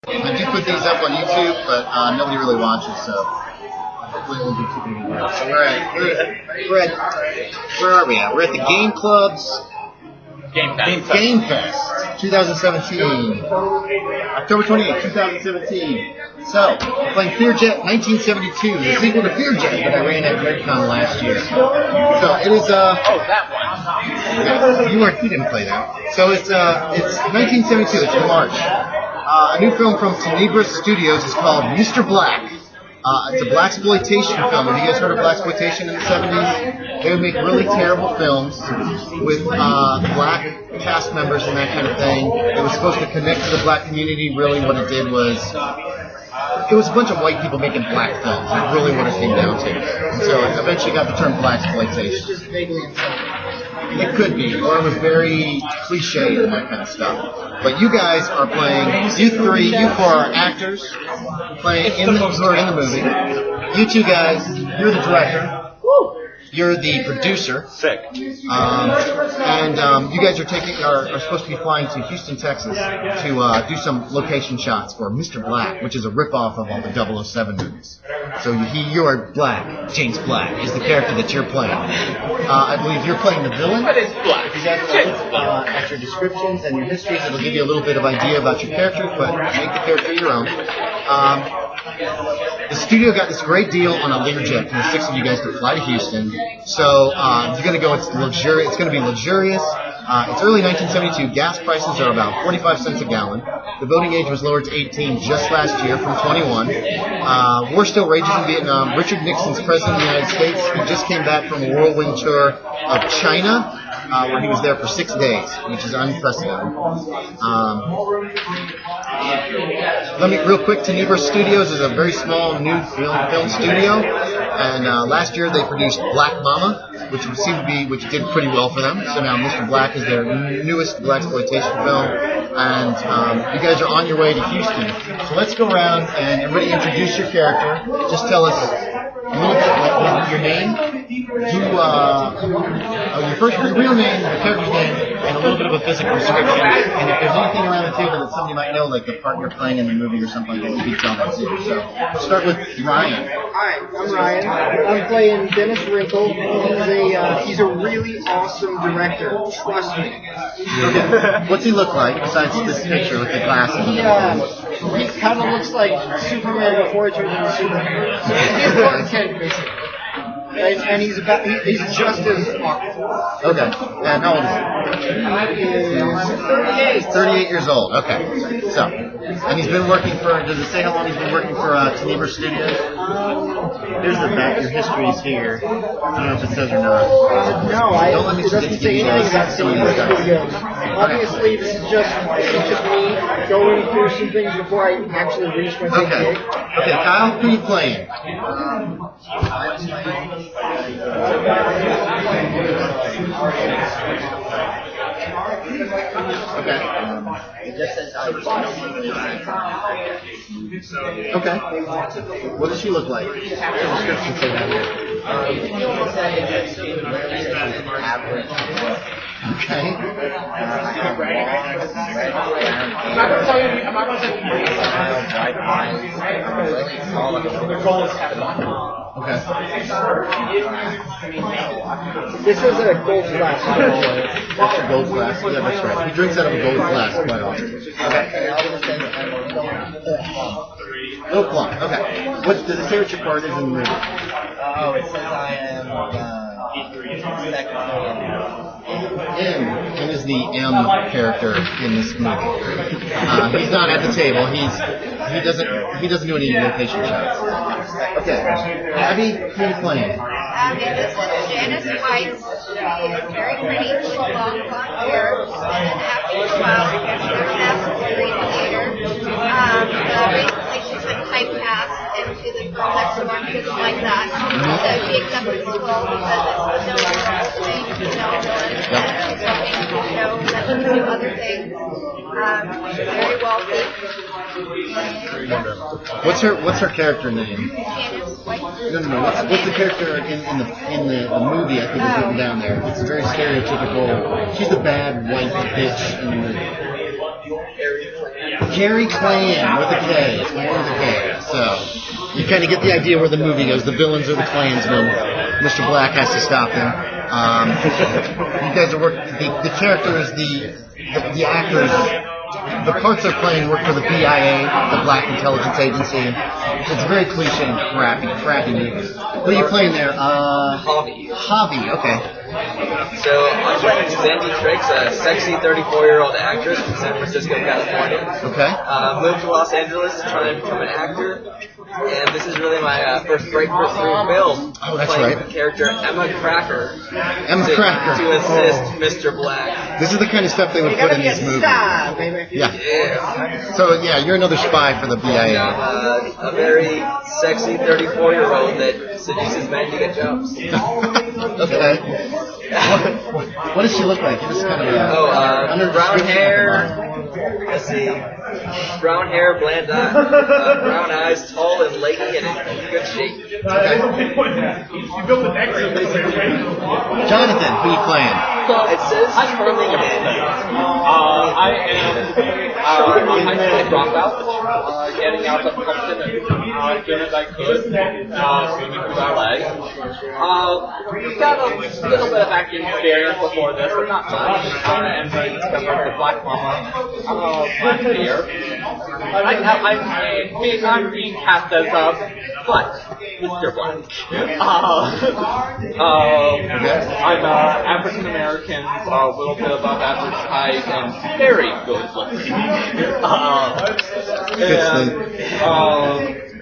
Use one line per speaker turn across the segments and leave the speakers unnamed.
I do put these up on YouTube, but nobody really watches, so hopefully we'll be keeping it there. So where are we at? We're at the Game Club's Gamefest 2017. October 28th, 2017. So, we're playing Lear Jet 1972, the sequel to Lear Jet that I ran at RedCon last year. So, it is,
that one.
Yeah, you didn't play that. So, it's 1972, it's March. A new film from Tenebris Studios is called Mr. Black. It's a blaxploitation film. Have you guys heard of blaxploitation in the 70s? They would make really terrible films with black cast members and that kind of thing. It was supposed to connect to the black community. Really what it did was, it was a bunch of white people making black films. That's really what it came down to. And so it eventually got the term blaxploitation. It could be, or it was very cliche and that kind of stuff. But you guys are playing, you four are actors, playing who are in the movie. You two guys, you're the director. You're the producer.
Sick.
And you guys are supposed to be flying to Houston, Texas to do some location shots for Mr. Black, which is a ripoff of all the 007 movies. So you are Black. James Black is the character that you're playing. I believe you're playing the villain.
But it's Black.
You guys will look at your descriptions and your histories. It'll give you a little bit of idea about your character, but make the character your own. The studio got this great deal on a Lear Jet for the six of you guys to fly to Houston. So you're going to go. It's luxurious. It's going to be luxurious. It's early 1972. Gas prices are about 45 cents a gallon. The voting age was lowered to 18 just last year from 21. War still rages in Vietnam. Richard Nixon's president of the United States. He just came back from a whirlwind tour of China, where he was there for 6 days, which is unprecedented. Let me real quick. Tenebris Studios is a very small new film studio, and last year they produced Black Mama, which did pretty well for them. So now Mr. Black is their newest blaxploitation film, and you guys are on your way to Houston. So let's go around and everybody introduce your character. Just tell us a little bit about your name, your real name, your character's name, and a little bit of a physical description. And if there's anything around the table that somebody might know, like the part you're playing in the movie or something like that, you can tell them too. So we'll start with Ryan.
Hi, I'm Ryan. I'm playing Dennis Wrinkle. He's a really awesome director. Trust me.
Okay. What's he look like besides this picture with the glasses?
He kind of looks like Superman before he turns into Superman. So he's Clark Kent, basically. And he's just as awkward.
Okay. And how old is he?
He is 38.
38 years old. Okay. So, and he's been working for, does it say how long he's been working for Tenebris Studios? Here's the back, your history is here. I don't know if it says or not.
No, it doesn't say anything about Tenebris Studios. Obviously, this is just me going through some things before I actually reach my big gig.
Okay, Kyle, who are you playing? Okay.
It just says
Okay. What does she look like? What's the description say down here?
Average.
Okay.
I'm not going to tell you. I'm not going to
Okay.
This is a gold flask.
That's your gold flask. Yeah, that's right. He drinks out of a gold flask quite often. Okay. Gold plum. Okay. What does it say what your part is in the movie?
Oh, it says I am
M is the M character in this movie. He's not at the table. He doesn't do any location shots. Okay, Abbie, who are you playing?
This is Janice Wyse. She is very pretty. She's long blonde hair. And after a while, I guess she was asked to read theater. Recently, she's been typecast into the girl next door and things like that. So she accepted the role because it's no university, no villain. She's hoping to show that she can do other things. She's very wealthy.
What's her character name?
Janice Wyse.
No. What's the character in the movie? I think is written down there. It's very stereotypical. She's the bad white bitch in the movie. Gary Clan with a K. Clan with a K. So you kind of get the idea where the movie goes. The villains are the Klansmen. Mr. Black has to stop them. You guys are working. The characters, the actors, the parts they're playing work for the BIA, the Black Intelligence Agency. It's a very cliche and crappy movie. What are you playing there? Hobby. Okay.
So I'm playing Sandy Trix, a sexy 34-year-old actress from San Francisco, California.
Okay.
Moved to Los Angeles to try and become an actor. And this is really my first breakthrough film.
Oh, that's
playing
right.
the character Emma Cracker.
Cracker.
To assist Mr. Black.
This is the kind of stuff they would put in these movies. Yeah. So, yeah, you're another spy for the BIA.
A very sexy 34-year-old that seduces men to get jobs.
Okay. What does she look like? Just kind of
brown hair. Let's see. Brown hair, brown eyes, tall and leggy and in good shape.
Jonathon, who you playing?
It says Charlie
I am a high school dropout, getting out of Compton as soon as I could, moving to LA. Got a little bit of acting experience before this, but not much. And I discovered the Black Mama last year. I'm being cast as Black, Mr. Black. I'm African American, a little bit above average height, and very good looking.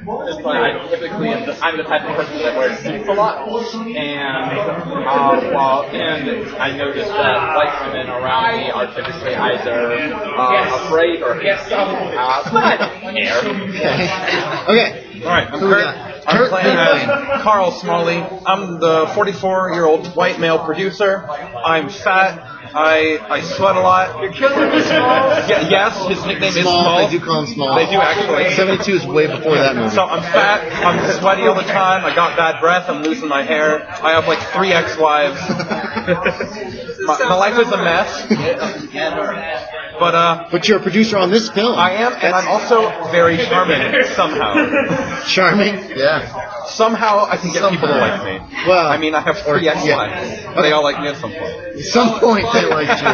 I'm the type of person that wears suits a lot, and I noticed that white women around me are typically either afraid or but I don't care.
Okay.
All right, I'm Kurt. I'm playing as Carl Smalley. I'm the 44-year-old white male producer. I'm fat. I sweat a lot. Your killer is Small? Yes, his nickname is Small.
They do call him Small.
They do actually.
72 is way before that movie.
So I'm fat. I'm sweaty all the time. I got bad breath. I'm losing my hair. I have like 3 ex-wives. my life is a mess. But
you're a producer on this film.
I am, and I'm also very charming somehow.
Charming? Yeah.
Somehow I can get people to like me.
Well,
I mean, I have 3 ex-wives.
Yeah.
They all like me at some point.
At some point they liked you.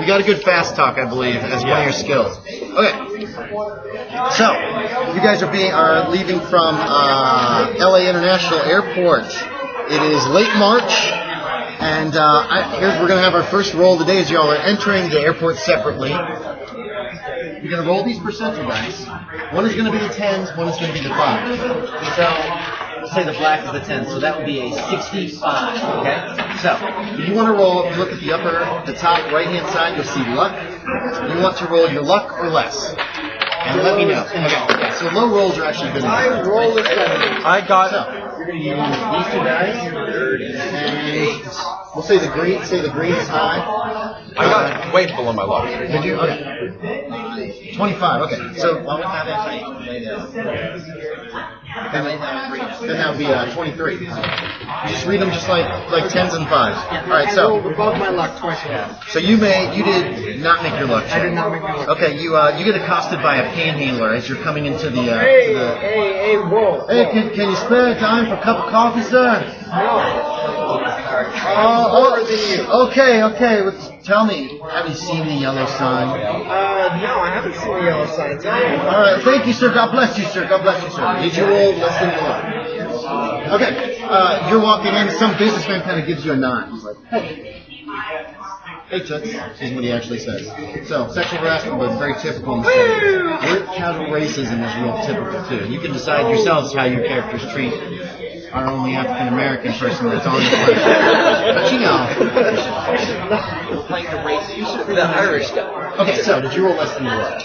You got a good fast talk, I believe, as one of your skills. Okay. So, you guys are leaving from LA International Airport. It is late March. And we're going to have our first roll of the day as y'all are entering the airport separately. You're going to roll these percentile dice. One is going to be the 10s, one is going to be the 5s. So, let's say the black is the 10, so that would be a 65, okay? So, if you want to roll, if you look at the top right-hand side, you'll see luck. You want to roll your luck or less. And let me know. Okay, so low rolls are actually good.
I roll a 7.
I got...
So, you're going to use these 2 dice. And we'll say the green is high.
I got way below my luck.
Did you? Okay. 25, okay. So, what would that then that would be 23. You just read them just like 10s and 5s. Alright, so.
I rolled above my luck twice.
So you did not make your luck check.
I did not make my luck.
Okay, you get accosted by a panhandler as you're coming into the,
Hey, whoa.
Hey, can you spare a dime for a cup of coffee, sir?
No.
Lower than you. Okay. Tell me, have you seen the yellow sign?
No, I haven't seen the yellow sign. Tell me.
All right, thank you, sir. God bless you, sir. God bless you, sir. Did you roll less than your luck? Okay, you're walking in. Some businessman kind of gives you a nod. He's like, hey, Trix, is what he actually says. So, sexual harassment was very typical in the States. Counter racism is real typical, too. You can decide yourselves how your characters treat our only African-American person that's on the planet. But you know.
Playing the racist, the Irish guy.
Okay, so did you roll less than your luck?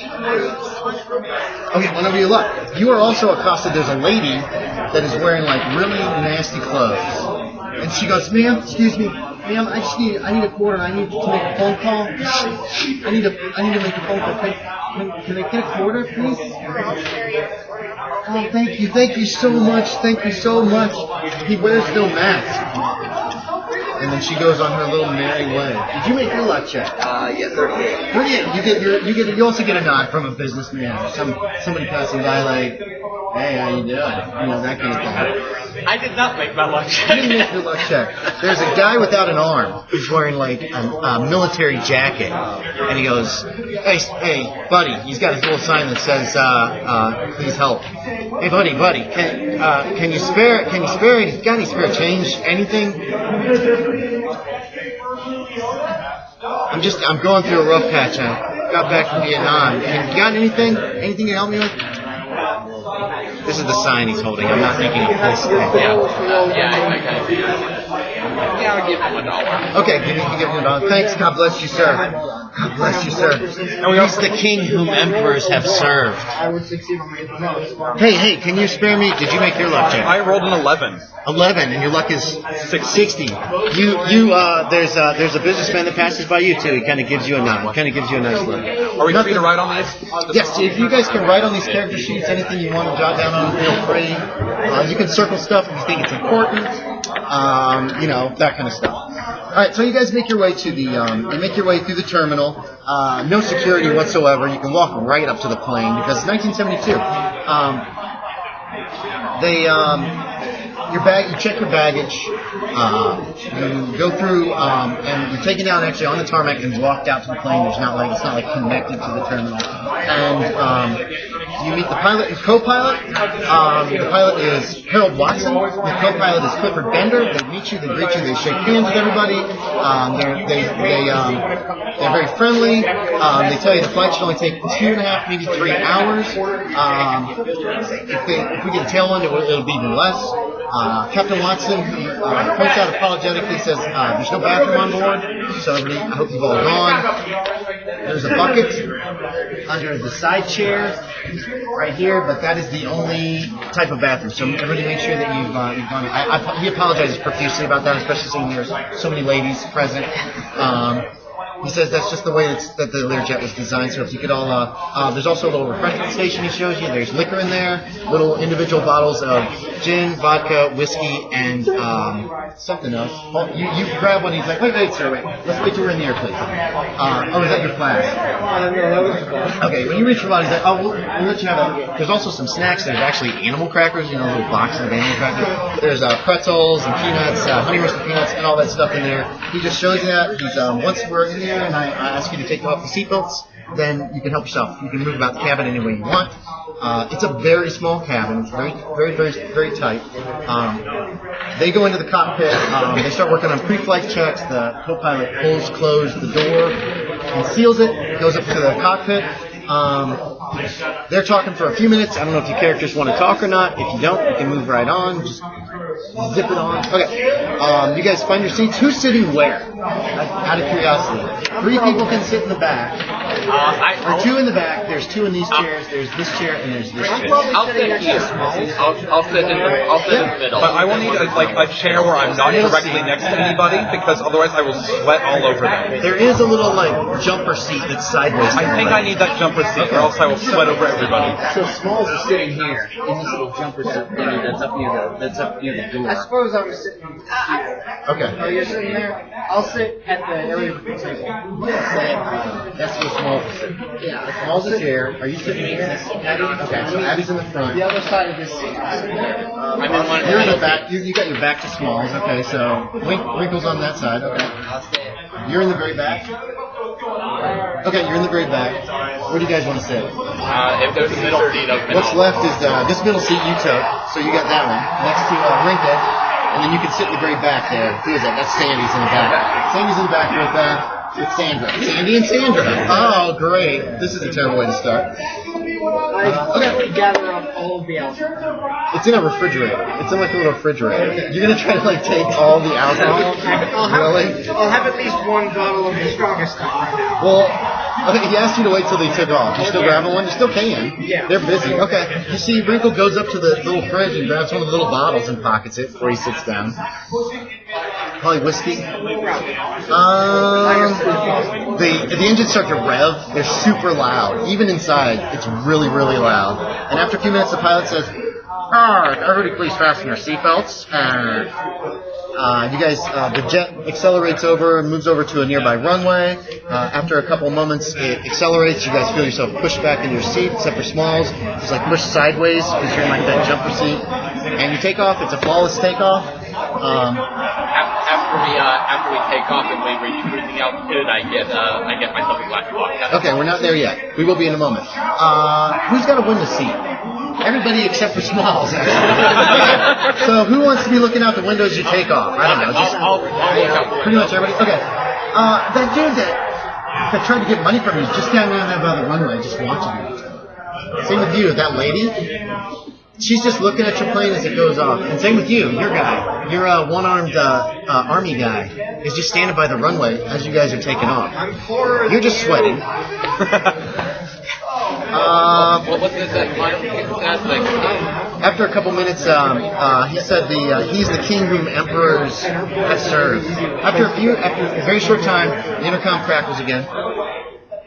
Okay, whenever you luck. You are also accosted. There's a lady that is wearing like really nasty clothes. And she goes, ma'am, excuse me, ma'am, I need a quarter. I need to make a phone call. I need to make a phone call. Can I get a quarter, please? Oh, thank you so much. He wears no mask. and then she goes on her little merry way. Did you make your luck check?
Yeah, 38.
38. You also get a nod from a businessman, or somebody passing by, like, hey, how you doing? That kind of thing.
I did not make my luck
You
check.
didn't make your luck check. There's a guy without an arm who's wearing like a military jacket, and he goes, "Hey, buddy!" He's got his little sign that says, "Please help." Hey, buddy, can you spare? Got any spare change? Anything? I'm going through a rough patch. I got back from Vietnam. You got anything? Anything to help me with? This is the sign he's holding. I'm not thinking of this.
I kind of do. Yeah, I'll give him $1.
Okay, give him $1. Thanks. God bless you, sir. God bless you, sir. He's the king whom emperors have served.
I would succeed on my
Hey, can you spare me? Did you make your luck check?
I rolled an 11.
11, and your luck is 60. There's a businessman that passes by you too. He kind of gives you a nod. Kind of gives you a nice look.
Are we free to write on these?
Yes, if you guys can write on these character sheets anything you want to jot down on, feel free. You can circle stuff if you think it's important. That kind of stuff. All right, so you guys make your way to the you make your way through the terminal. No security whatsoever. You can walk right up to the plane because it's 1972. You check your baggage. You go through, and you're taken down actually on the tarmac and walked out to the plane. It's not like connected to the terminal. And you meet the pilot and co-pilot. The pilot is Harold Watson. The co-pilot is Clifford Bender. They meet you, they greet you, they shake hands with everybody. They're very friendly. They tell you the flight should only take 2.5, maybe 3 hours. If we get a tailwind, it'll be even less. Captain Watson points out apologetically, says there's no bathroom on board, so everybody, I hope you've all gone. There's a bucket under the side chair right here, but that is the only type of bathroom. So everybody make sure that you've gone. He apologizes profusely about that, especially seeing there's so many ladies present. He says that's just the way that the Lear Jet was designed. So if you could all, there's also a little refreshment station he shows you. There's liquor in there, little individual bottles of gin, vodka, whiskey, and something else. You grab one. He's like, wait, sir, wait. Let's wait till we're in the airplane. Is that your flask?
No, that was
Okay, when you reach for one, he's like, we'll let you have there's also some snacks. There's actually animal crackers, little boxes of animal crackers. There's pretzels and peanuts, honey roasted peanuts, and all that stuff in there. He just shows you that. He's once we're in there, and I ask you to take off the seatbelts, then you can help yourself. You can move about the cabin any way you want. It's a very small cabin. It's very, very, very, very tight. They go into the cockpit. They start working on pre-flight checks. The co-pilot closes the door and seals it. Goes up to the cockpit. They're talking for a few minutes. I don't know if your characters want to talk or not. If you don't, you can move right on. Just zip it on. Okay. You guys find your seats. Who's sitting where? Out of curiosity. 3 people can sit in the back. Or 2 in the back. There's 2 in these chairs. There's this chair and there's this chair.
I'll sit here. I'll sit in the middle.
But I will need a chair where I'm not directly next to anybody because otherwise I will sweat all over them.
There is a little jumper seat that's sideways.
I think I need that jumper seat or else I will sweat over everybody.
So Smalls is sitting here in this little jumper seat that's up near the door. I suppose I'm sitting on the chair.
Okay.
Oh, you're sitting there? I'll sit at the area of the table.
That's where Smalls is sitting.
Yeah.
Smalls is here. Are you sitting here? Abbie? Okay, so Abbie's in the front.
The other side of this seat.
You're in the back. You got your back to Smalls. Okay, so Wrinkle's on that side. Okay. You're in the very back? Okay, you're in the very back. Where do you guys want to sit?
If there's a middle seat, open.
What's left is this middle seat you took, so you got that one next to Wrinkle, and then you can sit in the very back there. Who is that? That's Sandy's in the back. Sandy's in the back with Sandra. Sandy and Sandra. Oh, great. This is a terrible way to start.
I gather up all of the alcohol.
It's in a refrigerator. It's in a little refrigerator. You're gonna try to take all the alcohol? Really?
I'll have at least 1 bottle of the strongest stuff right now.
Well, he asked you to wait till they took off. You still grabbing one? You still can.
Yeah.
They're busy. Okay. You see, Wrinkle goes up to the little fridge and grabs one of the little bottles and pockets it before he sits down. Probably whiskey. The engines start to rev. They're super loud. Even inside, it's really, really loud. And after a few minutes, the pilot says, Alright, everybody please fasten your seatbelts. You guys, the jet accelerates over and moves over to a nearby runway. After a couple moments, it accelerates. You guys feel yourself pushed back into your seat, except for Smalls. It's like pushed sideways because you're in like that jumper seat. And you take off. It's a flawless takeoff.
After we take off and we reach cruising altitude, I get myself a glass of vodka.
Okay, we're not there yet. We will be in a moment. Who's got a window seat? Everybody except for Smalls. Actually. So who wants to be looking out the window as you take off? I don't know.
I'll look out the
Pretty much everybody. Okay. That dude that tried to get money from you is just standing on that other runway, just watching you. Same with you, that lady. She's just looking at your plane as it goes off. And same with you, your guy. Your one-armed army guy is just standing by the runway as you guys are taking off. You're just sweating.
What's that line?
After a couple minutes, he said he's the king whom emperors have served. After a very short time, the intercom crackles again.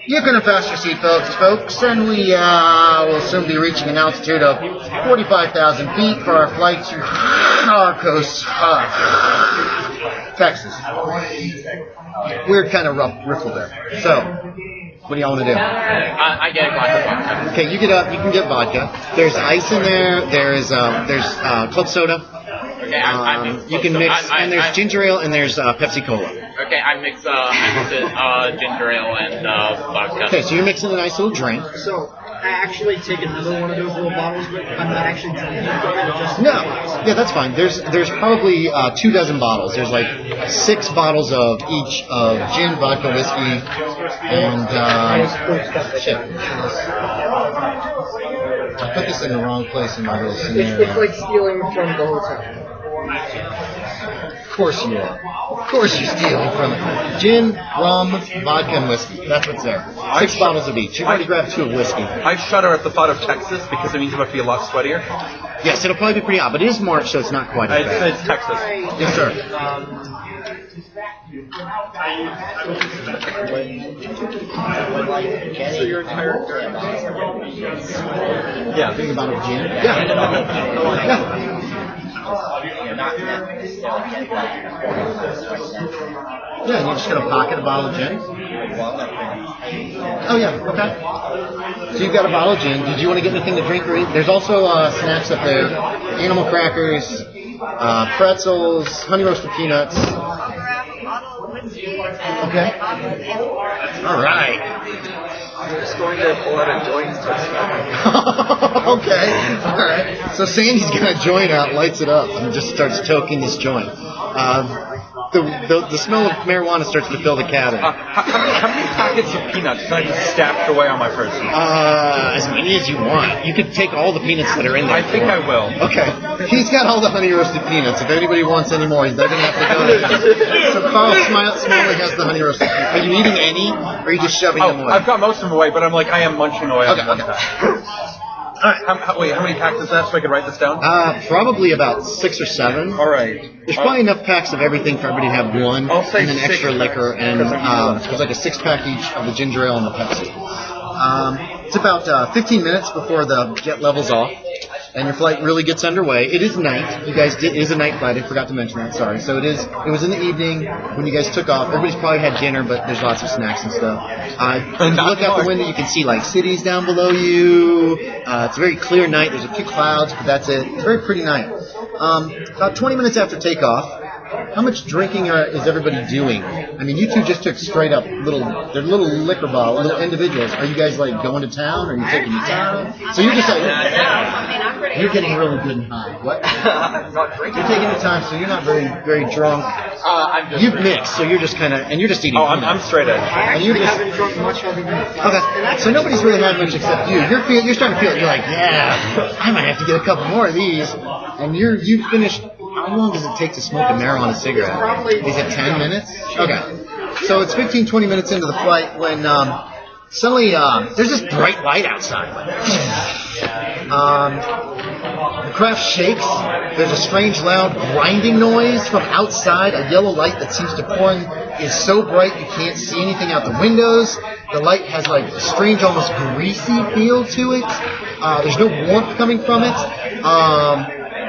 You're going to fasten your seatbelts, folks, and we will soon be reaching an altitude of 45,000 feet for our flight to Coast, Texas. Weird kind of rough riffle there. So, what do y'all want to do?
I get a glass of vodka.
Okay, you get up. You can get vodka. There's ice in there. There's club soda.
Okay,
you can mix, and there's ginger ale and there's Pepsi Cola.
Okay, I mix it, ginger ale and vodka.
Okay, so you're mixing a nice little drink.
So I actually take another one of those little bottles, but I'm not actually drinking it.
No, yeah, that's fine. There's probably 24 bottles. There's like 6 bottles of each of gin, vodka, whiskey, and shit. I put this in the wrong place in my little scenario.
It's like stealing from the hotel.
Of course you are. Of course you're stealing from it. Gin, rum, vodka, and whiskey. That's what's there. 6 bottles of each. You've already grabbed 2 of whiskey.
I shudder at the thought of Texas because it means it must be a lot sweatier.
Yes, it'll probably be pretty hot, but it is March, so it's not quite as bad.
It's Texas.
Yes, sir.
So your entire
Yeah, think about it, gin. Yeah. Yeah, and you're just going to pocket a bottle of gin? Oh, yeah, okay. So you've got a bottle of gin. Did you want to get anything to drink or eat? There's also snacks up there. Animal crackers, pretzels, honey roasted peanuts. Okay. All right.
I'm just going to pull out a joint and start smoking.
Okay. All right. So Sandy's got a joint out, lights it up, and just starts toking this joint. The smell of marijuana starts to fill the cabin.
How many packets of peanuts can I just stash away on my person?
As many as you want. You could take all the peanuts that are in there.
I think I will.
Okay. He's got all the honey roasted peanuts. If anybody wants any more, they're going to have to go. So Carl Smalley has the honey roasted peanuts. Are you eating any, or are you just shoving them away?
I've got most of them away, but I am munching away on one
Okay. All right.
How many packs is that so I can write this down?
Probably about 6 or 7.
All right.
There's probably enough packs of everything for everybody to have one,
I'll say
and then
6
extra liquor, and
packs.
there's like a 6-pack each of the ginger ale and the Pepsi. It's about 15 minutes before the jet levels off, and your flight really gets underway. It is night. You guys it is a night flight. I forgot to mention that. Sorry. So it was in the evening when you guys took off. Everybody's probably had dinner, but there's lots of snacks and stuff. If you look out the window, you can see like cities down below you. It's a very clear night. There's a few clouds, but that's it. It's a very pretty night. About 20 minutes after takeoff, how much drinking is everybody doing? I mean, you two just took straight up little liquor bottles, little individuals. Are you guys like going to town? Are you taking your time? So you're just like, you're getting really good and high. What?
Not drinking.
You're taking your time, so you're not very, very drunk.
I'm just
You've mixed, so you're just kind of, and you're just eating.
I'm straight edge.
And you're just
haven't drunk much other than
okay. So nobody's really had much except you. You're starting to feel it. You're like, yeah, I might have to get a couple more of these. And you've finished. How long does it take to smoke a marijuana cigarette? Is it 10 minutes? Okay. So it's 15, 20 minutes into the flight when suddenly there's this bright light outside. The craft shakes. There's a strange, loud grinding noise from outside. A yellow light that seems to pour in is so bright you can't see anything out the windows. The light has like a strange, almost greasy feel to it. There's no warmth coming from it.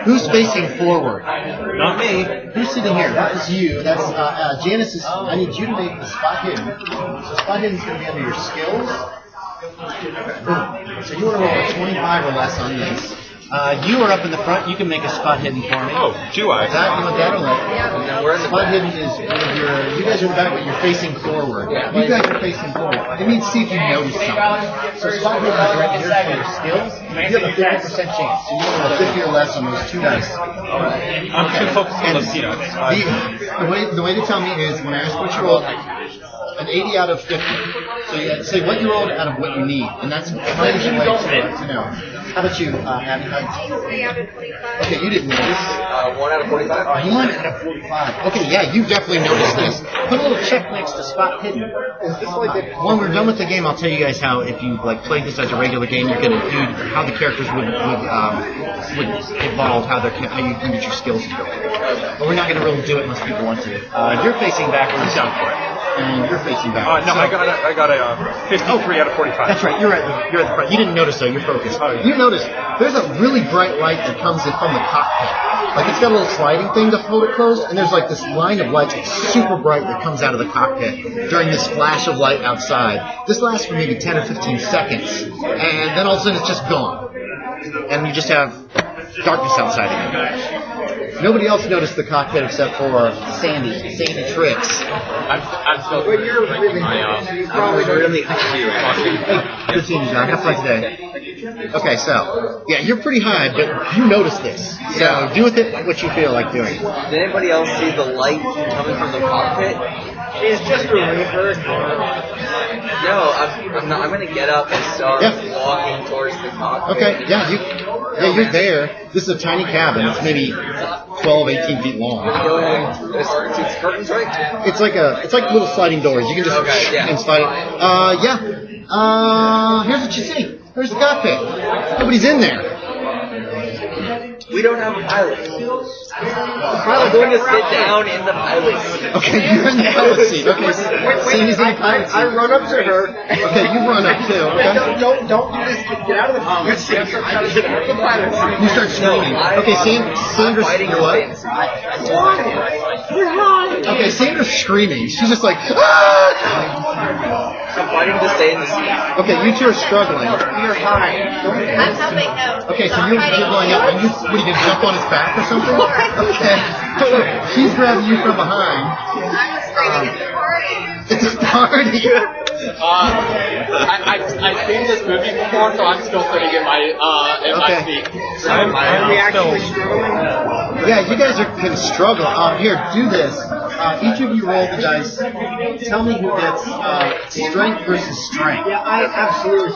Who's facing forward?
Not me.
Who's sitting here? That was you. That's Janice. I need you to make a spot hidden. So spot hidden is going to be under your skills. Boom. So you want to roll a 25 or less on this. You are up in the front. You can make a spot hidden for me.
Oh, do I?
That, you want that or what? Spot hidden is one of your. You guys are in the back, but you're facing forward. You guys are facing forward. It means see if you notice something. So spot hidden is right here for your skills. You have a 50% chance. So you want to roll 50 or less on those 2 dice.
I'm too focused on those peanuts.
The way to tell me is when I ask what you rolled, an 80 out of 50. So you say what you rolled out of what you need, and that's the kindest way to know. How about you, Abbie?
3 out of 25.
Okay, you didn't notice.
1 out of 45.
1 out of 45. Okay, yeah, you definitely noticed this. Put a little check next to spot hidden. When we're done with the game, I'll tell you guys how if you played this as a regular game, you're gonna do how the characters would evolve, how you can get your skills to go. But we're not gonna really do it unless people want to. You're facing backwards.
Down for it.
And you're facing backwards.
No, I got a 53 out of 45.
That's right. You're at the front. You didn't notice though. You're focused.
Oh, yeah.
You notice there's a really bright light that comes in from the cockpit. Like it's got a little sliding thing to hold it closed, and there's like this line of light that's super bright that comes out of the cockpit during this flash of light outside. This lasts for maybe 10 or 15 seconds, and then all of a sudden it's just gone, and you just have darkness outside again. Nobody else noticed the cockpit except for Sandy Trix.
I'm still.
But you're really
Really confused.
Hey, good seeing you, John. Have fun today. Okay, so, yeah, you're pretty high, but you notice this. So do with it what you feel like doing.
Did anybody else see the light coming from the cockpit?
It's just a reaper.
No, I'm not. I'm gonna get up and start walking towards the cockpit.
Okay, you're there. This is a tiny cabin. It's maybe 12, 18 feet long.
Go ahead. It's curtains, right?
It's like little sliding doors. You can just and slide it. Here's what you see. There's the cockpit. Nobody's in there.
We don't have a pilot. I'm going to sit down in the pilot seat.
Okay, you're in the pilot seat. Okay, Sandy's in the pilot seat.
I run up to her.
Okay, you run up too. Okay.
Don't do this. Get out of the pilot seat. Get out of the pilot seat.
You start screaming. Okay, Sandra's
fighting
what? Okay, Sandra's screaming. She's just like,
I'm fighting to stay in the seat.
Okay, you two are struggling.
You're high.
I'm helping out.
Okay, so you're going up, and what are you gonna jump on his back or something? Okay. She's grabbing you from behind.
I'm screaming at the party.
It's a party.
I've seen this movie before, so I'm still sitting in my seat.
Are we actually struggling?
Yeah, you guys can struggle. Here, do this. Each of you roll the dice. Tell me who gets strength versus strength.
Yeah, I absolutely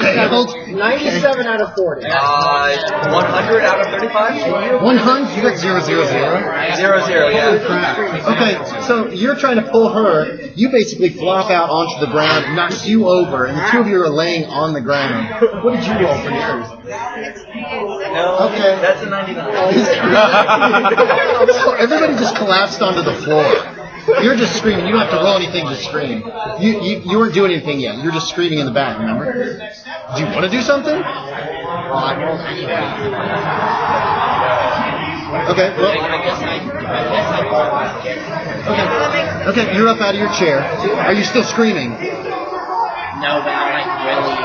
failed. 97 out of 40.
100 out of 35?
100? You got 0, 0, 0.
0, 0, yeah.
Crap. Okay, so you're trying to pull her. You basically flop out onto the ground, knocks you over, and the two of you are laying on the ground. What did you roll for yours?
No,
Okay.
that's a 99.
So everybody just collapsed onto the floor. You're just screaming. You don't have to roll anything to scream. You weren't doing anything yet. You're just screaming in the back, remember? Do you want to do something? Okay, well. Okay, you're up out of your chair. Are you still screaming?
No, but I'm like really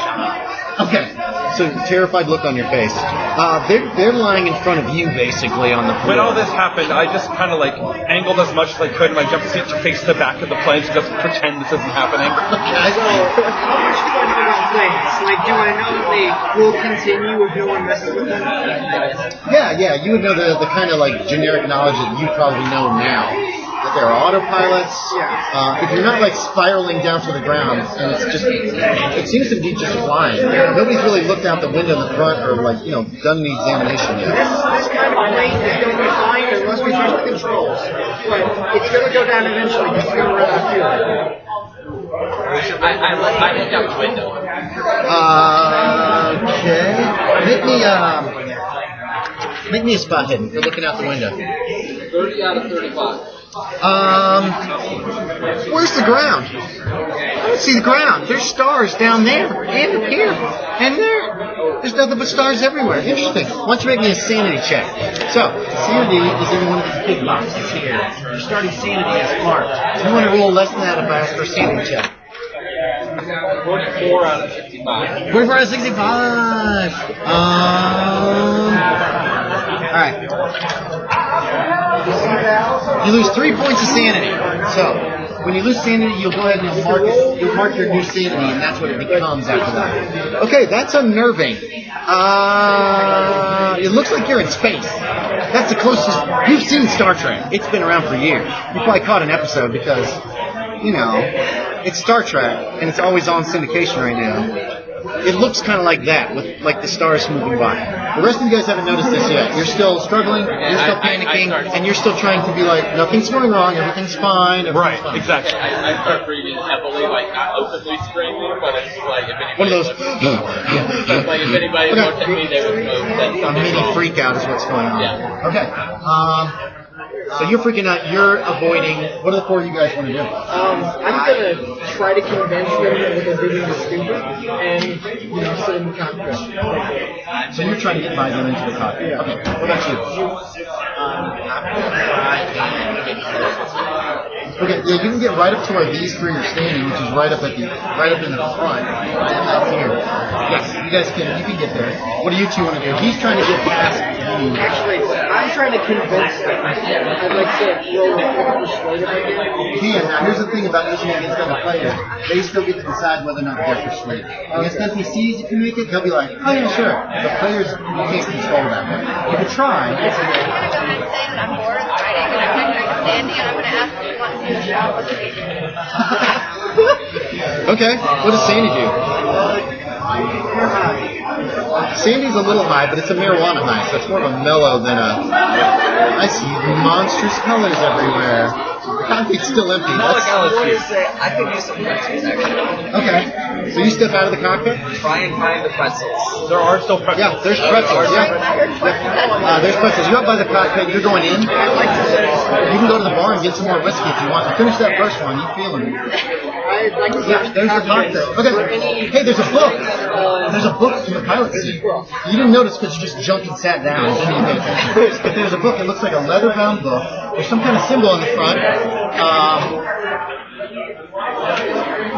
shocked.
Okay, so terrified look on your face. They're lying in front of you, basically, on the floor.
When all this happened, I just kind of like angled as much as I could in my jump seat to face the back of the plane to just pretend this isn't happening.
How much do I know about planes? Like, do I know that they will continue if no one messes with them?
Yeah, you would know the kind of like generic knowledge that you probably know now. That there are autopilots. If you're not like spiraling down to the ground, and it seems to be just flying. Nobody's really looked out the window in the front or like, done the examination yet.
This kind of plane is going to be fine unless we touch the controls. But it's going to go down eventually because it's going to run out of fuel.
I looked out the window.
Okay. Make me a spot hidden for looking out the window.
30 out of 35.
Where's the ground? I don't see the ground. There's stars down there, and up here, and there. There's nothing but stars everywhere. Interesting. Why don't you make me a sanity check? So, sanity is in one of these big boxes here. Your starting sanity is marked. You want to roll less than that if I ask for a sanity check.
44 out of 65.
44 out of 65. Alright. You lose 3 points of sanity. So, when you lose sanity, you'll go ahead and you'll mark your new sanity, and that's what it becomes after that. Okay, that's unnerving. It looks like you're in space. That's the closest. You've seen Star Trek. It's been around for years. You probably caught an episode because, you know, it's Star Trek, and it's always on syndication right now. It looks kind of like that, with like the stars moving by. The rest of you guys haven't noticed this yet. You're still struggling, you're still panicking, and you're still trying to be like, nothing's going wrong, everything's fine.
Right, exactly.
I start breathing heavily, like not openly screaming, but it's like if anybody...
One of those...
like if anybody looked at me, they would move.
A mini freak out is what's going on.
Yeah.
Okay. So you're freaking out, you're avoiding... What are the four of you guys want to do?
I'm gonna try to convince them that they're being stupid and, sit in the cockpit.
So you're trying to get by them into the cockpit.
Yeah.
Okay, what about you? Okay, yeah, you can get right up to where these three are standing, which is right up in the front. Here. Yes, you can get there. What do you two want to do? He's trying to get past you.
Actually, I'm trying to convince them. I'd like to roll a persuade again.
You can. Now, here's the thing about using it against other players. They still get to decide whether or not they're persuaded. Against NPCs, if you make it, they'll be like, oh yeah, sure. The players, you can't control that way. You can try.
I'm going to go ahead and say that I'm bored of fighting and I'm going to standing and I'm going to ask if he wants to do a shot with me.
Okay, what does Sandy do? Sandy's a little high, but it's a marijuana high, so it's more of a mellow than a... I see monstrous colors everywhere. The cockpit's still empty.
I want to say, I could use some pretzels, actually.
Okay, so you step out of the cockpit?
Try and find the pretzels.
There are still pretzels.
Yeah, there's pretzels. Yeah. There's pretzels. You're up by the cockpit. You're going in. You can go to the bar and get some more whiskey if you want. Finish that first one. You feeling it? Yeah, there's the cockpit. Okay. Hey, there's a book. There's a book in the pilot seat. You didn't notice because you just jumped and sat down. Didn't even pay attention. But there's a book. It looks like a leather-bound book. There's some kind of symbol on the front.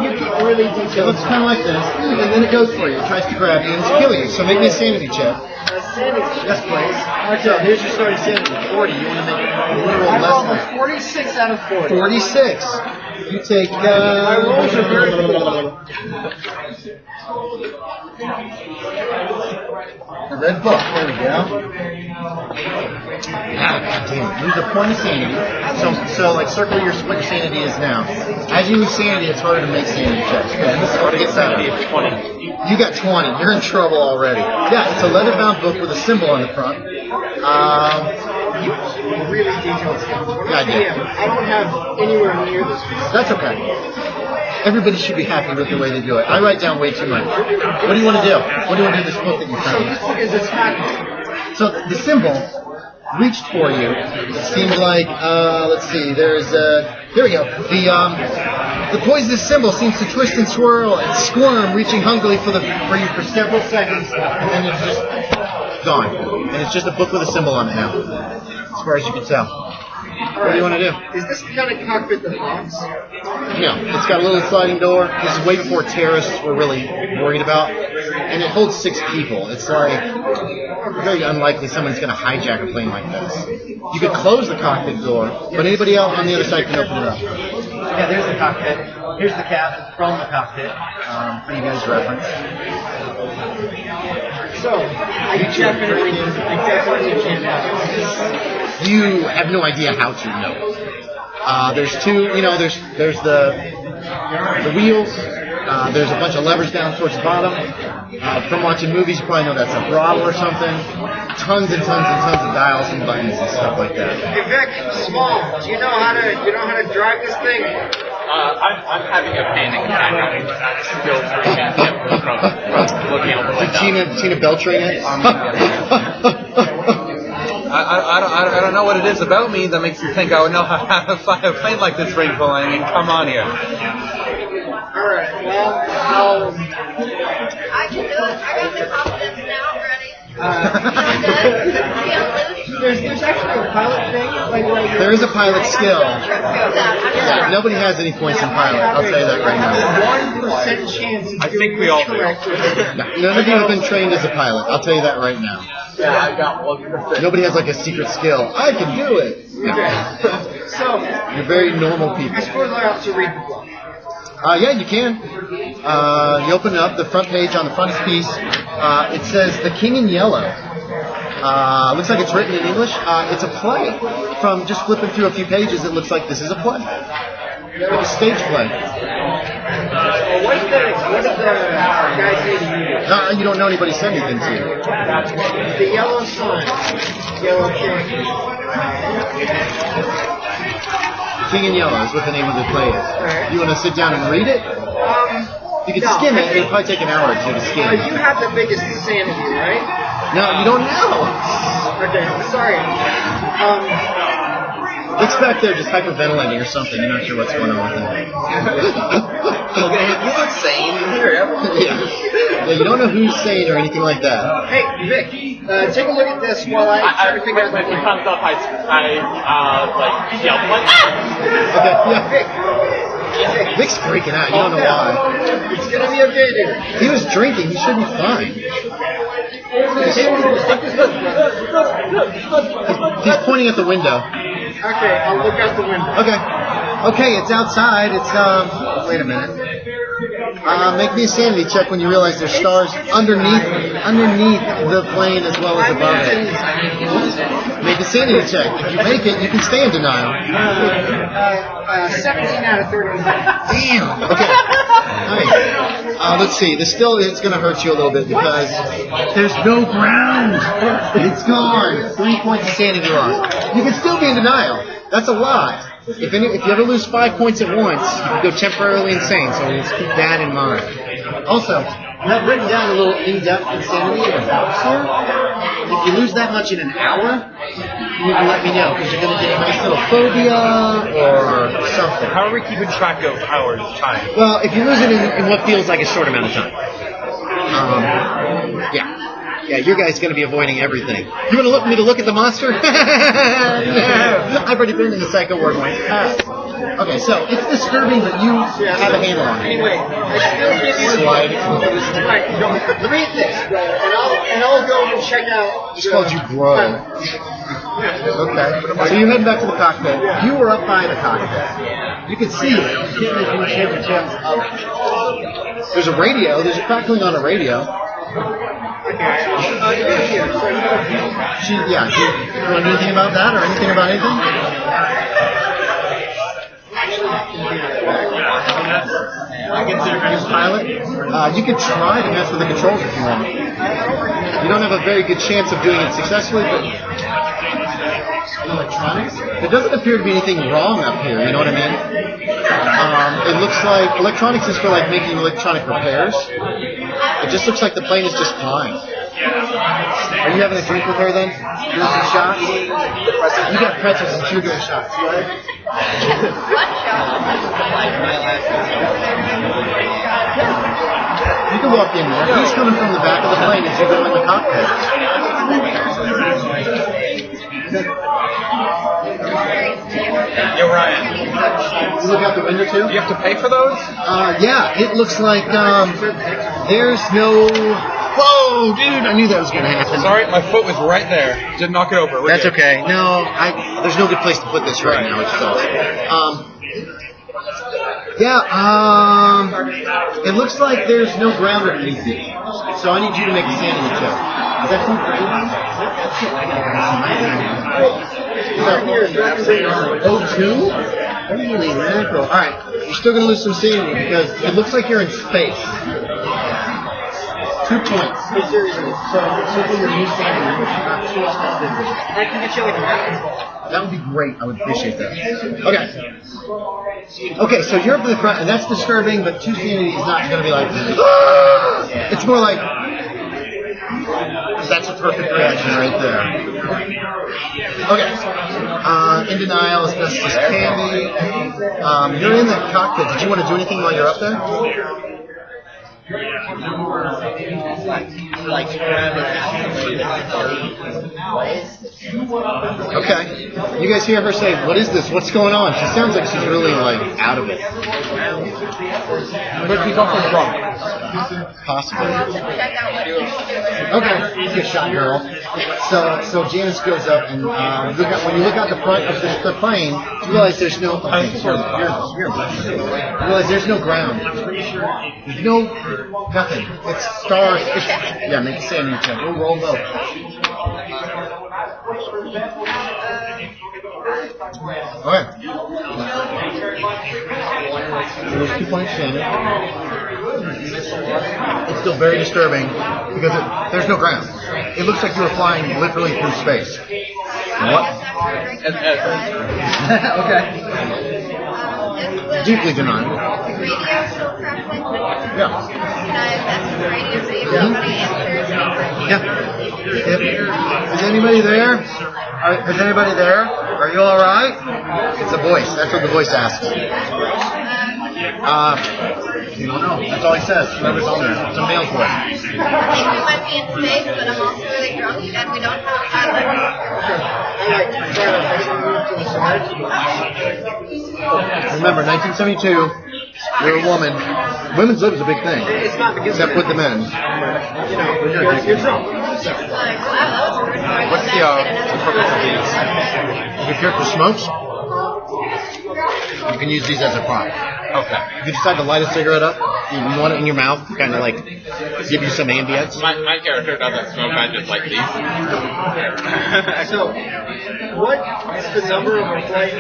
You keep really
It
detailed.
looks kind of like this, and then it goes for you. It tries to grab you and kill you. So make me a sanity check. Yes, please. So here's your starting sanity, 40. You want to make a literal less than
46 out of 40.
46. You take.
My rolls are very cool.
The red book. There we go. Ah, damn it. Lose a point of sanity. So like, circle what your sanity is now. As you lose sanity, it's harder to make sanity checks. Okay, this is what gets sanity is 20. You got 20. You're in trouble already. Yeah, it's a leather-bound book with a symbol on the front.
You really detailed stuff.
Yeah, I did.
I don't have anywhere near this.
That's okay. Everybody should be happy with the way they do it. I write down way too much. What do you want to do? What do you want to do with this book that you
So
found?
this book is attacking.
So the symbol reached for you. It seemed like, let's see, there's, here we go. The poisonous symbol seems to twist and swirl and squirm, reaching hungrily for you for several seconds, and then it's just gone. And it's just a book with a symbol on it now, as far as you can tell. What do you want to do?
Is this the kind of cockpit that locks?
No, it's got a little sliding door. This is way before terrorists were really worried about. And it holds 6 people. It's like very unlikely someone's going to hijack a plane like this. You could close the cockpit door, but anybody else on the other side can open it up. Yeah, there's the cockpit. Here's the cap from the cockpit for you guys' reference.
So, I definitely can't have this.
You have no idea how to know. There's two, there's the wheels. There's a bunch of levers down towards the bottom. From watching movies, you probably know that's a throttle or something. Tons and tons and tons of dials and buttons and stuff like that.
Hey Vic, Small, do you know how to drive this thing?
I'm having a panic attack. I'm still freaking from looking out the window.
Did Tina Beltran it?
I don't know what it is about me that makes you think I would know how to fly a plane like this, Wrinkle. I mean, come on here.
Alright, well,
I can do it. I got the confidence.
There's actually a pilot thing.
There is a pilot skill. Yeah, nobody has any points in pilot. I'll tell you that right now.
1% chance.
I think we all do.
None of you have been trained as a pilot. I'll tell you that right now.
Yeah, I got 1%.
Nobody has like a secret skill. I can do it.
So,
you're very normal people.
I suppose I ought to read the book.
Yeah, you can. You open it up, the front page on the frontispiece. It says The King in Yellow. Looks like it's written in English. It's a play. From just flipping through a few pages, it looks like this is a play. Like a stage play.
What did the guy say to you?
You don't know anybody said anything to you.
The yellow sign. Yellow king.
King in Yellow is what the name of the play is.
Right.
You want to sit down and read it? You can skim it. It'll probably take an hour or two to skim.
You have the biggest sanity, right?
No, you don't know.
Okay, sorry.
Looks back there just hyperventilating or something. You're not sure what's going on with him.
He's insane.
Yeah, you don't know who's sane or anything like that.
Hey, Vic, take a look at this while I try to figure out
when
the
he
plan.
comes up, I yell, like,
Okay, yeah.
Vic.
Vic's freaking out. You don't know why.
It's gonna be okay, dude.
He was drinking. He should be fine. He's pointing at the window.
Okay, I'll look out the window.
Okay, it's outside. It's wait a minute. Make me a sanity check when you realize there's stars underneath the plane as well as above it. Make a sanity check. If you make it, you can stay in denial.
17 out of 30.
Damn. Okay. Nice. Let's see. It's going to hurt you a little bit because there's no ground. It's gone. 3 points of sanity lost. You can still be in denial. That's a lot. If you ever lose 5 points at once, you can go temporarily insane. So let's keep that in mind. Also, you have written down a little in-depth insanity in a box here. If you lose that much in an hour, you need to let me know because you're going to get a nice little phobia or something.
How are we keeping track of hours time?
Well, if you lose it in what feels like a short amount of time. Yeah, your guy's going to be avoiding everything. You want to look at the monster? No. I've already been in the psycho ward once. Okay, so it's disturbing, but you have a handle on it.
Anyway, I still give you
Slide.
Right, read this, and I'll go and check out.
Just called you grow. Okay, so you're heading back to the cockpit. You were up by the cockpit. You can see it. You can't make much head or tails of it. There's a radio. There's a crackling on a radio. You want to do anything about that or anything about anything? Pilot? You can try to mess with the controls if you want. You don't have a very good chance of doing it successfully, but electronics? There doesn't appear to be anything wrong up here, you know what I mean? It looks like electronics is for like making electronic repairs. It just looks like the plane is just flying. Are you having a drink with her then? Doing some shots? You got pretzels and you're doing shots, right? You can walk in there. He's coming from the back of the plane as you go in the cockpit.
Yo, Ryan.
You look out the window too?
Do you have to pay for those?
Yeah, it looks like there's no... Whoa, dude, I knew that was going to happen.
Sorry, my foot was right there. Didn't knock it over. We're
That's
good.
okay. No, there's no good place to put this right now. It sucks. It looks like there's no ground underneath you. So I need you to make a sanity check. Is that too crazy? Oh, two? Holy mackerel. Alright, you're still going to lose some sanity because it looks like you're in space. 2 points. So your new sanity.
I can get you like a
That would be great. I would appreciate that. Okay, so you're up in the front, and that's disturbing, but 2 sanity is not going to be like, ah! It's more like, that's a perfect reaction right there. Okay. In denial as best as can be. You're in the cockpit. Did you want to do anything while you're up there?
Like grab it.
Okay. You guys hear her say, "What is this? What's going on?" She sounds like she's really like out of it.
But he's also drunk.
Possibly.
Check out what he's doing.
Okay, good shot, girl. So Janice goes up and when you look out the front of the plane, you realize there's no. Okay, you realize there's no ground. There's nothing. It's stars. Yeah, make a sanity check. We'll roll low. Okay. There's 2 points sanity. It's still very disturbing because there's no ground. It looks like you were flying literally through space. What? Okay. Deeply denied.
Radio still crackling?
Yeah.
Can I mess with the radio so if somebody answers?
Yeah. Is anybody there? Is anybody there? Are you all right? It's a voice. That's what the voice asks. You don't know. That's all he says. Whoever's on there. It's a male voice.
I think we might be in space, but I'm also really drunk and we don't have
Remember, 1972. You're a woman. Women's lib is a big thing. Except with the men.
You're drunk.
What's the purpose of these?
If your character smokes, you can use these as a prop.
Okay.
If you decide to light a cigarette up, you want it in your mouth, kind of like give you some ambience.
My character doesn't smoke, I just like these.
So, what's the number of a flight?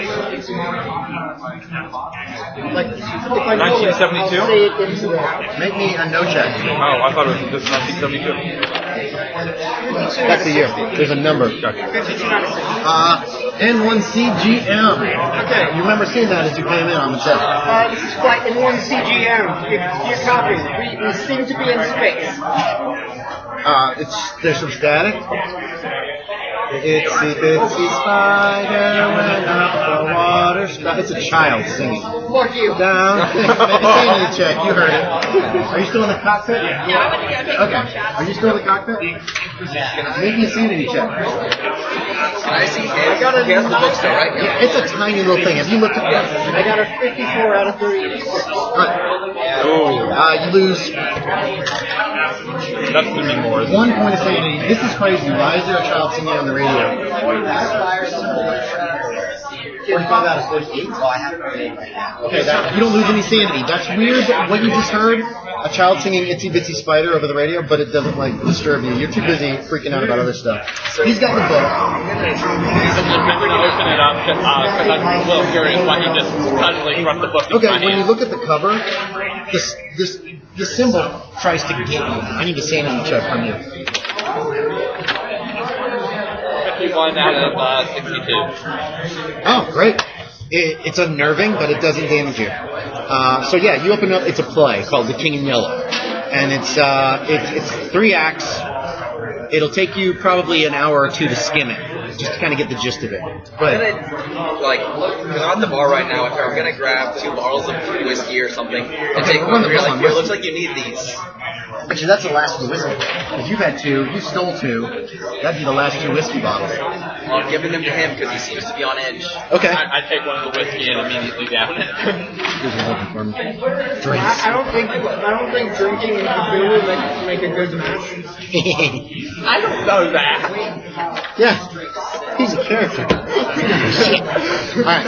Like, if I know it,
1972?
I'll say it into the...
Make me a no check.
Oh, I thought it was just 1972.
That's the year. There's a number. N1CGM. Okay. You remember seeing that as you came in on the set.
This is flight N1CGM. You're copying. We seem to be in space.
There's some static. Itsy bitsy spider went up the water. It's a child singing.
Fuck you.
Down. Make a sanity check. You heard it. Are you still in the cockpit?
Yeah.
Okay. Are you still in the cockpit? Make me a sanity check.
I see him. He has the book still, right?
Yeah, it's a tiny little thing. Have you looked at that?
I got a 54 out of 30.
Right. You lose
That's going to be more.
1 point of sanity. This is crazy. Why is there a child singing on the radio? 45 out of 48? Okay, you don't lose any sanity. That's weird. What you just heard, a child singing Itsy Bitsy Spider over the radio, but it doesn't like disturb you. You're too busy freaking out about other stuff. He's got the book.
I'm just going to open it up because I'm a little curious why he just suddenly brought the book in my
Okay, when you
hand.
look at the cover, the symbol tries to get you. I need a sanity check from you.
51 out of 62.
Oh, great. It's unnerving, but it doesn't damage you. So yeah, you open up. It's a play called The King in Yellow, and it's 3 acts. It'll take you probably an hour or two to skim it, just to kind of get the gist of it. But
Because I'm at the bar right now, if I'm going to grab 2 bottles of whiskey or something and take one,
hold on,
it looks like you need these.
actually, that's the last of the whiskey. If you've had 2, you stole 2. That'd be the last 2 whiskey bottles.
Well, I'm giving them to him because he seems to be on edge.
Okay.
I take one of the whiskey and immediately down it.
I don't think drinking and Cthulhu make a good match.
I don't know that.
Yeah, he's a character. Alright,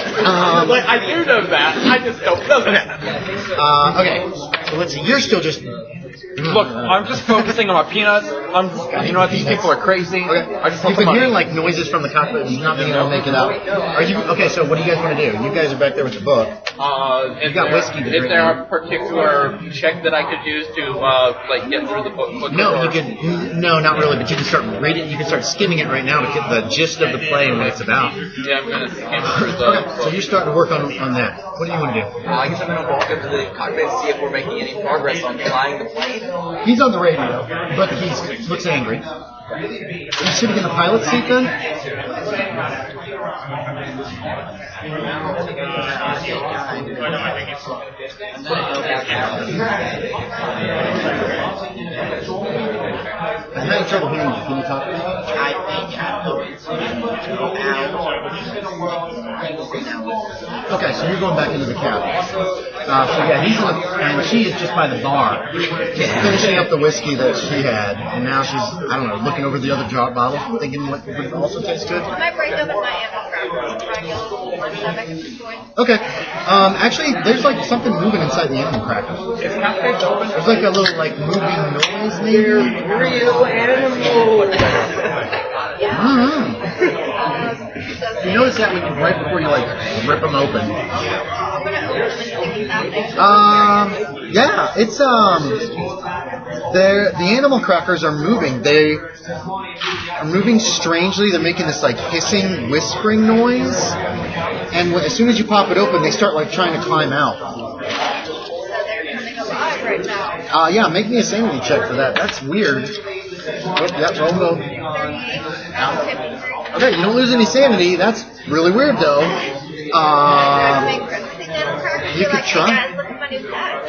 Like, I do know that. I just don't know that.
okay, so let's see, you're still just...
Look, I'm just focusing on my peanuts. You know what? These people are crazy.
Okay.
I just
You've
want the
been hearing
money.
like noises from the cockpit and not being able to make it out. Are you okay? So what do you guys want to do? You guys are back there with the book.
Is
got whiskey to
Is
drink.
there a particular check that I could use to get through the book quicker?
No, you can. No, not really. But you can start reading. You can start skimming it right now to get the gist of the play and what it's about.
Yeah, I'm gonna skim through the.
Okay, so you're starting to work on that. What do you want to do?
I guess I'm going to walk up to the cockpit and see if we're making any progress on flying the plane.
He's on the radio, but he looks angry. Are you sitting in the pilot seat then? I'm having trouble hearing you. Can you talk? Okay, so you're going back into the cabin. So yeah, he's in the, and she is just by the bar, just finishing up the whiskey that she had, and now she's, I don't know, looking over the other jar bottle, thinking what would also taste good.
I might break open my apple crackers and try and get a little more stomach at this point.
Okay. Actually, there's like something moving inside the animal crackers. There's like a little like moving noise, maybe.
Real animal.
You notice that when you, right before you like rip them open.
I'm gonna open them and see what's happening.
Yeah, it's the animal crackers are moving. They are moving strangely. They're making this like hissing, whispering noise, and as soon as you pop it open, they start like trying to climb out.
So they're coming alive right now.
Yeah, make me a sanity check for that. That's weird. Oh, yep, roll.
38. Out of 53.
Okay, you don't lose any sanity. That's really weird, though. You could try.
Hey guys, look at my new pet.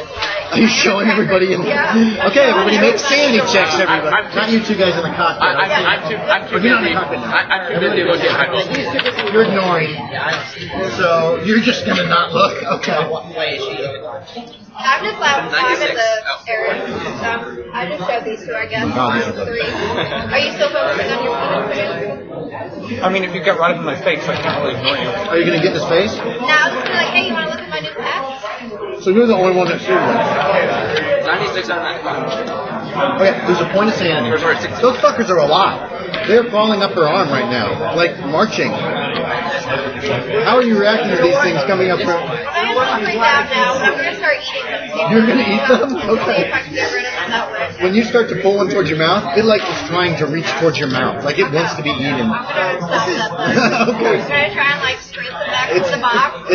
Are you showing everybody in?
Yeah.
Okay, everybody make sanity checks, everybody. Not you two guys in the cockpit.
I'm too busy. I'm too busy looking at my phone.
You're ignoring. So you're just gonna not look. Okay.
I'm just laughing at the area. I just showed these two, I guess.
Oh, these are good.
3. Are you still focusing on your phone?
I mean, if you get right up in my face, I can't really ignore you.
Are you gonna get in his face?
No, I was just like, hey, you want to look at my new pet?
So you're the only one that shoots.
96 out of 95.
Okay, there's a point of sanity. Those fuckers are alive. They're crawling up her arm right now, like marching. How are you reacting to these things coming up?
I am hungry now, but I'm going to start eating them.
You're gonna eat them?
See
Okay.
if I can get rid of them that way.
When you start to pull one towards your mouth, it like is trying to reach towards your mouth, like it wants to be eaten.
I'm going to stop that though.
Okay.
I'm going to try and like straight them back into the box.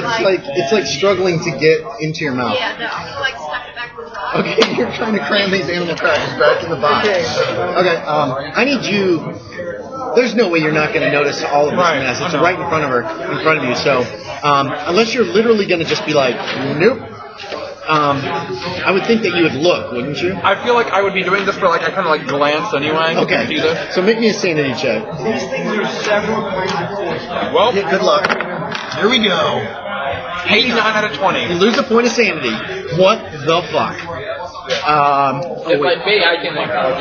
It's like struggling to get into your mouth.
Yeah, no, I'm going to like stuff it back in the box.
Okay, you're trying to cram these animal crackers back in the box. Okay, I need you. There's no way you're not going to notice all of this mess. It's right in front of you. So, unless you're literally going to just be like, nope. I would think that you would look, wouldn't you?
I feel like I would be doing this for like I kind of like glance anyway.
Okay.
See this?
So make me a sanity check.
These things are several kinds of points.
Well,
Yeah, good luck. Here we go.
89 out of 20.
You lose a point of sanity. What the fuck?
If like me, I can